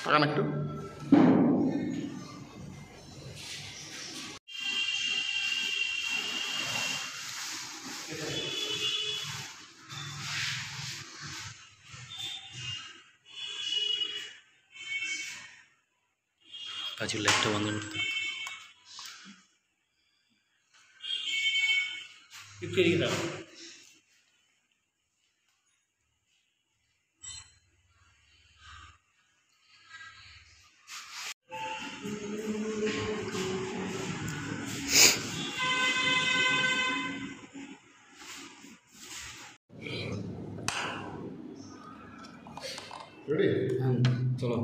টাকা একটু কাজের লাইটটা বন্ধ করতে একটু এগিয়ে দাও। রেডি? চলো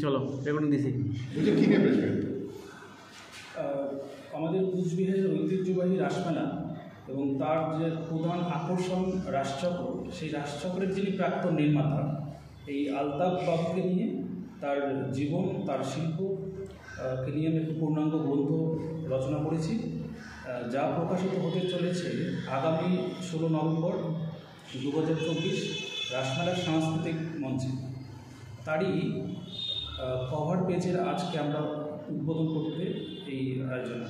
চলো রেকর্ডিং দিছি। কী নিয়ে প্রেস আমাদের কুচবিহারের ঐতিহ্যবাহী রাসমেলা এবং তার যে প্রধান আকর্ষণ রাসচক্র, সেই রাসচক্রের যিনি প্রাক্তন নির্মাতা এই আলতাফ বাবুকে নিয়ে তার জীবন, তার শিল্প কে নিয়ে আমি একটি পূর্ণাঙ্গ গ্রন্থ রচনা করেছি, যা প্রকাশিত হতে চলেছে আগামী 16 নভেম্বর 2024 রাসমেলার সাংস্কৃতিক মঞ্চে। তারই কভার পেজের আজকে আমরা উদ্বোধন করতে এই আয়োজন।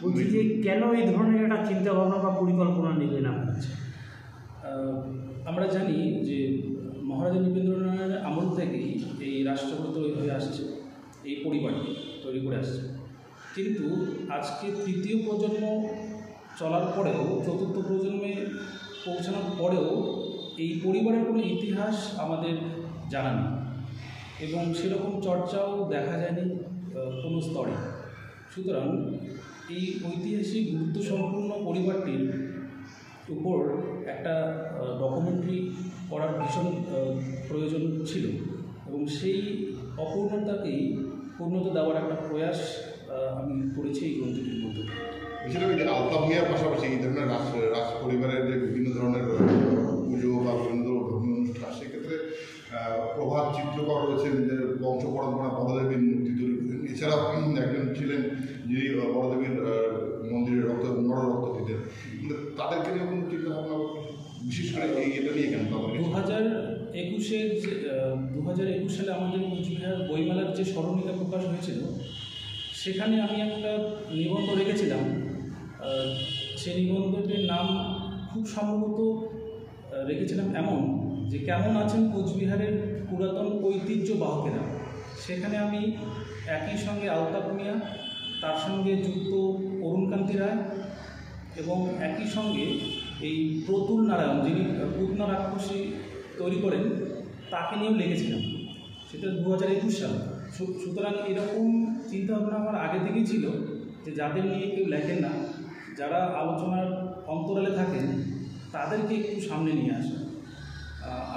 বলছি যে কেন এই ধরনের একটা চিন্তাভাবনা বা পরিকল্পনা নিলেন আপনার? আমরা জানি যে মহারাজা নৃপেন্দ্রনাথের আমল থেকেই এই রাষ্ট্রপতি তৈরি হয়ে আসছে, এই পরিবারটি তৈরি করে আসছে, কিন্তু আজকে তৃতীয় প্রজন্ম চলার পরেও, চতুর্থ প্রজন্মে পৌঁছানোর পরেও এই পরিবারের কোনো ইতিহাস আমাদের জানা নেই এবং সেরকম চর্চাও দেখা যায়নি কোনো স্তরে। সুতরাং এই ঐতিহাসিক গুরুত্বসম্পন্ন পরিবারটির উপর একটা ডকুমেন্টারি করার ভীষণ প্রয়োজন ছিল এবং সেই অপূর্ণতাকেই পূর্ণতা দেওয়ার একটা প্রয়াস আমি করেছি এই গ্রন্থটির মধ্যে। বেশিরভাগ যে আলতাফ মিয়ার পাশাপাশি এই ধরনের রাজ পরিবারের যে বিভিন্ন ধরনের পুজো বা বিভিন্ন ধর্মীয় অনুষ্ঠান, সেক্ষেত্রে প্রভাত চিত্রকর রয়েছেন যে বংশ পরম্পরা বড়দেবীর মূর্তি তৈরি করেন। এছাড়াও একজন ছিলেন যিনি বড়দেবীর মন্দিরের নর রক্ত দিতেন, কিন্তু তাদেরকে নিয়ে কোনো চিন্তা ভাবনা, বিশেষ করে এটা নিয়ে কেন? 2021 সালে আমাদের কুচবিহার বইমেলার যে স্মরণিকা প্রকাশ হয়েছিল, সেখানে আমি একটা নিবন্ধ রেখেছিলাম। সেই নিবন্ধটির নাম খুব সম্ভবত রেখেছিলাম এমন যে কেমন আছেন কোচবিহারের পুরাতন ঐতিহ্য বাহকেরা। সেখানে আমি একই সঙ্গে আলতাফ মিয়া, তার সঙ্গে যুক্ত অরুণকান্তি রায় এবং একই সঙ্গে এই প্রতুল নারায়ণ, যিনি পুতনা রাক্ষসী তৈরি করেন, তাকে নিয়েও লিখেছিলাম। সেটা 2021 সাল। সুতরাং এরকম চিন্তাভাবনা আমার আগে থেকেই ছিল যে যাদের নিয়ে কেউ লেখেন না, যারা আলোচনার অন্তরালে থাকেন, তাদেরকে একটু সামনে নিয়ে আসা।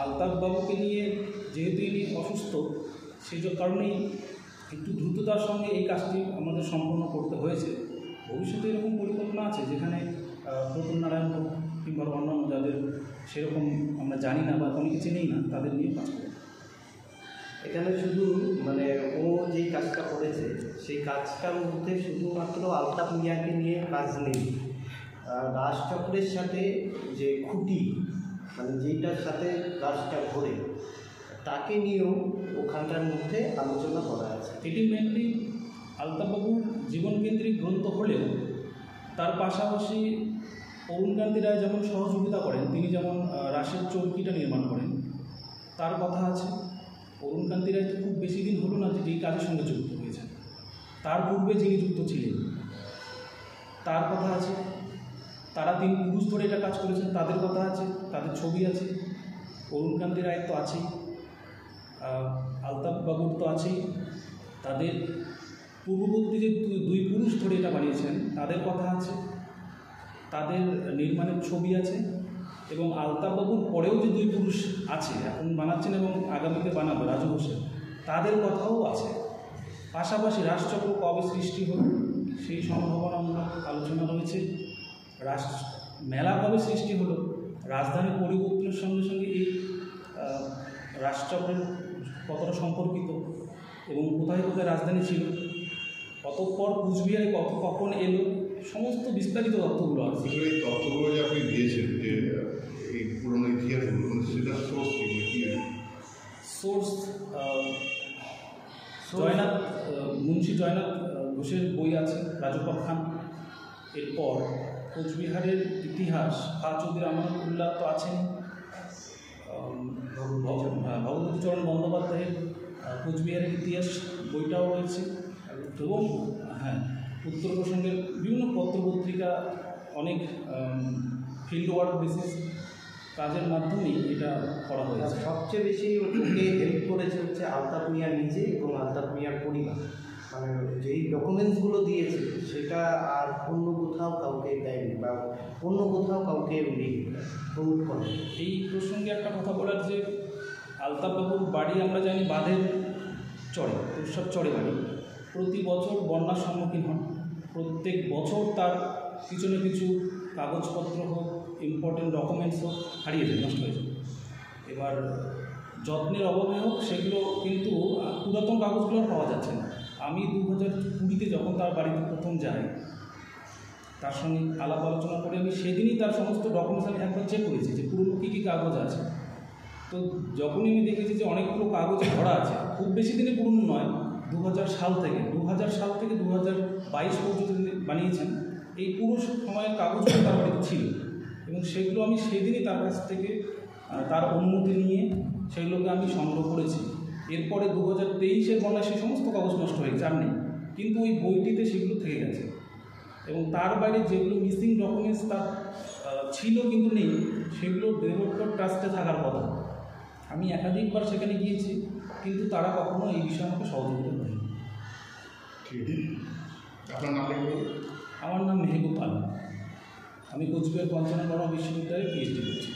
আলতাফ বাবুকে নিয়ে যেহেতু ইনি অসুস্থ, সেই কারণেই একটু দ্রুততার সঙ্গে এই কাজটি আমাদের সম্পন্ন করতে হয়েছে। ভবিষ্যতে এরকম পরিকল্পনা আছে যেখানে প্রতুল নারায়ণ কিংবা অন্যান্য যাদের সেরকম আমরা জানি না বা অনেকে চিনেই না, তাদের নিয়ে কাজ করব। এখানে শুধু মানে ও যেই কাজটা করেছে সেই কাজটার মধ্যে শুধুমাত্র আলতাফ মিয়াকে নিয়ে কাজ নেই, রাজচক্রের সাথে যে খুঁটি, মানে যেইটার সাথে কাজটা ঘোরে, তাকে নিয়েও ওখানটার মধ্যে আলোচনা করা আছে। এটি মেনলি আলতাফবাবুর জীবনকেন্দ্রিক গ্রন্থ হলেও তার পাশাপাশি অরুণকান্তি রায় যেমন সহযোগিতা করেন, তিনি যেমন রাসের চৌকিটা নির্মাণ করেন, তার কথা আছে। অরুণকান্তি রায় তো খুব বেশি দিন হলো না যে এই কাজের সঙ্গে যুক্ত হয়েছেন, তার পূর্বে যিনি যুক্ত ছিলেন তার কথা আছে। তারা 3 পুরুষ ধরে এটা কাজ করেছেন, তাদের কথা আছে, তাদের ছবি আছে। অরুণকান্তি রায় তো আছেই, আলতাফ বাবুর তো আছেই, তাদের পূর্ববর্তী যে 2 পুরুষ ধরে এটা বানিয়েছেন তাদের কথা আছে, তাদের নির্মাণের ছবি আছে এবং আলতাফ বাবুর পরেও যে 2 পুরুষ আছে এখন বানাচ্ছেন এবং আগামীতে বানাবে, রাজু হোসেন, তাদের কথাও আছে। পাশাপাশি রাসচক্র কবে সৃষ্টি হল সেই সম্ভাবনামূলক আলোচনা রয়েছে। মেলা কবে সৃষ্টি হলো, রাজধানীর পরিবর্তনের সঙ্গে সঙ্গে এই রাসচক্রের কতটা সম্পর্কিত এবং কোথায় কোথায় রাজধানী ছিল, অতঃপর কুচবিহারে কখন এলো সমস্ত বিস্তারিত তথ্যগুলো আছে। আসলে এই তথ্যগুলো যে আপনি দিয়েছেন যে এই পুরনো ইতিহাসগুলো সেটার সোর্স কি? সোর্স জয়নাথ মুন্সি জয়নাথ ঘোষের বই আছে রাজপথ খান। এরপর কোচবিহারের ইতিহাস চৌধুরী আমানুল্লাহ তো আছেন, ভগবতীচরণ বন্দ্যোপাধ্যায়ের কোচবিহারের ইতিহাস বইটাও রয়েছে, এবং হ্যাঁ উত্তর প্রসঙ্গের বিভিন্ন পত্রপত্রিকা অনেক ফিল্ড ওয়ার্ক বেসিস কাজের মাধ্যমেই এটা করা হয়েছে। সবচেয়ে বেশি ওকে হেল্প করেছে হচ্ছে আলতাফ মিয়া নিজে এবং আলতাফ মিয়ার পরিবার। মানে যেই ডকুমেন্টসগুলো দিয়েছে সেটা আর অন্য কোথাও কাউকে দেয়নি বা অন্য কোথাও কাউকে উনি প্রমোট করেন। এই প্রসঙ্গে একটা কথা বলার যে আলতাফবাবুর বাড়ি আমরা জানি বাঁধের চরে, তোরসব চরে বাড়ি। প্রতি বছর বন্যার সম্মুখীন হন, প্রত্যেক বছর তার কিছু না কিছু কাগজপত্র হোক, ইম্পর্টেন্ট ডকুমেন্টস হোক হারিয়ে যায়, নষ্ট হয়ে যায়। এবার যত্নের অভাবে হোক সেগুলো কিন্তু পুরাতন কাগজগুলো আর পাওয়া যাচ্ছে না। আমি 2020-তে যখন তার বাড়িতে প্রথম যাই, তার সঙ্গে আলাপ আলোচনা করে আমি সেদিনই তার সমস্ত ডকুমেন্টস আমি একবার চেক করেছি যে পুরনো কী কী কাগজ আছে। তো যখনই আমি দেখেছি যে অনেকগুলো কাগজ ভরা আছে, খুব বেশি দিনে পুরনো নয়, 2000 সাল থেকে 2022 পর্যন্ত তিনি বানিয়েছেন, এই পুরো সময়ের কাগজগুলো তার বাড়িতে ছিল এবং সেগুলো আমি সেদিনই তার কাছ থেকে তার অনুমতি নিয়ে সেগুলোকে আমি সংগ্রহ করেছি। এরপরে 2023-এর বন্যায় সেই সমস্ত কাগজ নষ্ট হয়ে গেছে, আর নেই, কিন্তু ওই বইটিতে সেগুলো থেকে গেছে। এবং তার বাইরে যেগুলো মিসিং ডকুমেন্টস তার ছিল কিন্তু নেই, সেগুলো ডেভেলপমেন্ট ট্রাস্টে থাকার কথা। আমি একাধিকবার সেখানে গিয়েছি, কিন্তু তারা কখনো এই বিষয়ে আমাকে সহযোগিতা করেনি। ঠিক, আপনার নাম লিখবেন? আমার নাম মেহবুব আলম, আমি কোচবিহার পঞ্চনগর বিশ্ববিদ্যালয়ে পিএইচডি করছি।